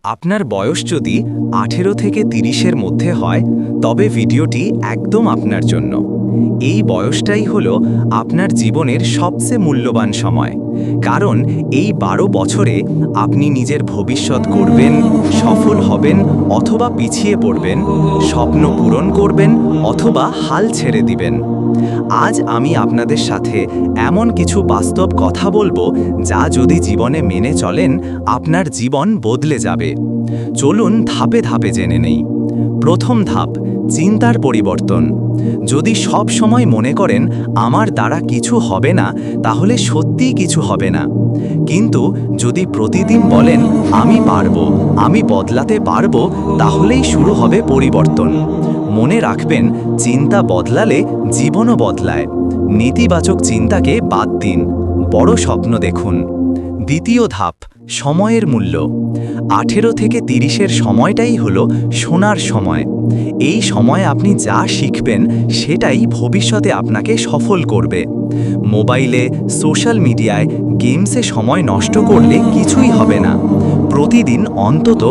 আপনার বয়স যদি 18 থেকে 30-এর মধ্যে হয় তবে ভিডিওটি একদম আপনার জন্য। এই বয়সটাই হলো আপনার জীবনের সবচেয়ে মূল্যবান সময়, কারণ এই 12 বছরে আপনি নিজের ভবিষ্যৎ করবেন, সফল হবেন অথবা পিছিয়ে পড়বেন, স্বপ্ন পূরণ করবেন অথবা হাল ছেড়ে দিবেন। আজ আমি আপনাদের সাথে এমন কিছু বাস্তব কথা বলবো যা যদি জীবনে মেনে চলেন আপনার জীবন বদলে যাবে। চলুন ধাপে ধাপে জেনে নেই। প্রথম ধাপ, চিন্তার পরিবর্তন। যদি সব সময় মনে করেন আমার দ্বারা কিছু হবে না, তাহলে সত্যিই কিছু হবে না। কিন্তু যদি প্রতিদিন বলেন আমি পারবো, আমি বদলাতে পারবো, তাহলেই শুরু হবে পরিবর্তন। মনে রাখবেন, চিন্তা বদলালে জীবনও বদলায়। নেতিবাচক চিন্তাকে বাদ দিন, বড় স্বপ্ন দেখুন। দ্বিতীয় ধাপ, সময়ের মূল্য। 18 থেকে 30-এর সময়টাই হলো সোনার সময়। এই সময় আপনি যা শিখবেন সেটাই ভবিষ্যতে আপনাকে সফল করবে। মোবাইলে, সোশ্যাল মিডিয়ায়, গেমসে সময় নষ্ট করলে কিছুই হবে না। প্রতিদিন অন্তত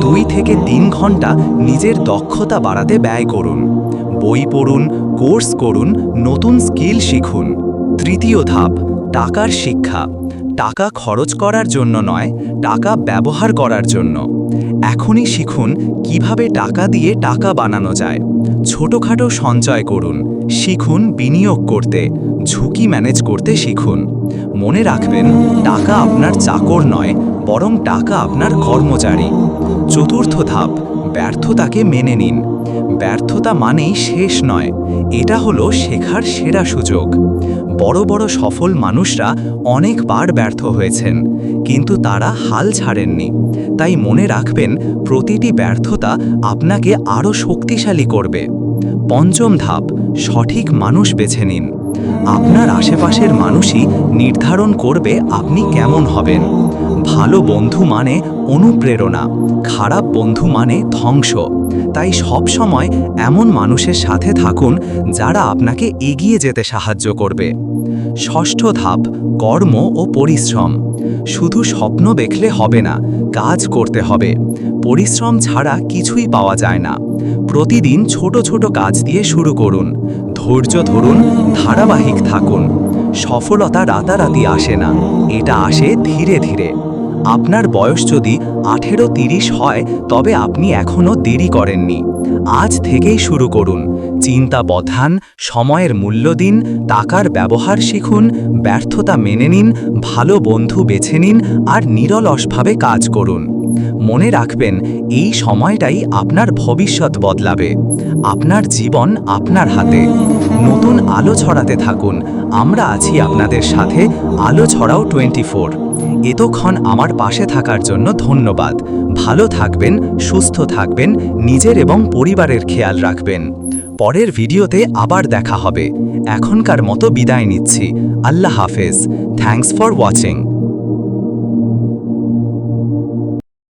2 থেকে 3 ঘন্টা নিজের দক্ষতা বাড়াতে ব্যয় করুন। বই পড়ুন, কোর্স করুন, নতুন স্কিল শিখুন। তৃতীয় ধাপ, টাকার শিক্ষা। টাকা খরচ করার জন্য নয়, টাকা ব্যবহার করার জন্য। এখনই শিখুন কিভাবে টাকা দিয়ে টাকা বানানো যায়। ছোটখাটো সঞ্চয় করুন, শিখুন বিনিয়োগ করতে, ঝুঁকি ম্যানেজ করতে শিখুন। মনে রাখবেন, টাকা আপনার চাকর নয়, বরং টাকা আপনার কর্মচারী। চতুর্থ ধাপ, ব্যর্থতাকে মেনে নিন। ব্যর্থতা মানেই শেষ নয়, এটা হলো শেখার সেরা সুযোগ। বড় বড় সফল মানুষরা অনেকবার ব্যর্থ হয়েছেন, কিন্তু তারা হাল ছাড়েননি। তাই মনে রাখবেন, প্রতিটি ব্যর্থতা আপনাকে আরও শক্তিশালী করবে। পঞ্চম ধাপ, সঠিক মানুষ বেছে নিন। আপনার আশেপাশের মানুষই নির্ধারণ করবে আপনি কেমন হবেন। ভালো বন্ধু মানে অনুপ্রেরণা, খারাপ বন্ধু মানে ধ্বংস। তাই সব সময় এমন মানুষের সাথে থাকুন যারা আপনাকে এগিয়ে যেতে সাহায্য করবে। ষষ্ঠ ধাপ, কর্ম ও পরিশ্রম। শুধু স্বপ্ন দেখলে হবে না, কাজ করতে হবে। পরিশ্রম ছাড়া কিছুই পাওয়া যায় না। প্রতিদিন ছোট ছোট কাজ দিয়ে শুরু করুন। ধৈর্য ধরুন, ধারাবাহিক থাকুন। সফলতা রাতারাতি আসে না, এটা আসে ধীরে ধীরে। আপনার বয়স যদি 18-30 হয় তবে আপনি এখনও দেরি করেননি। আজ থেকেই শুরু করুন। চিন্তা বদলান, সময়ের মূল্য দিন, টাকার ব্যবহার শিখুন, ব্যর্থতা মেনে নিন, ভালো বন্ধু বেছে নিন আর নিরলসভাবে কাজ করুন। মনে রাখবেন, এই সময়টাই আপনার ভবিষ্যৎ বদলাবে। আপনার জীবন আপনার হাতে। নতুন আলো ছড়াতে থাকুন। আমরা আছি আপনাদের সাথে, আলো ছড়াও 24। এতক্ষণ আমার পাশে থাকার জন্য ধন্যবাদ। ভালো থাকবেন, সুস্থ থাকবেন, নিজের এবং পরিবারের খেয়াল রাখবেন। পরের ভিডিওতে আবার দেখা হবে। এখনকার মতো বিদায় নিচ্ছি। আল্লাহ হাফেজ। Thanks for watching.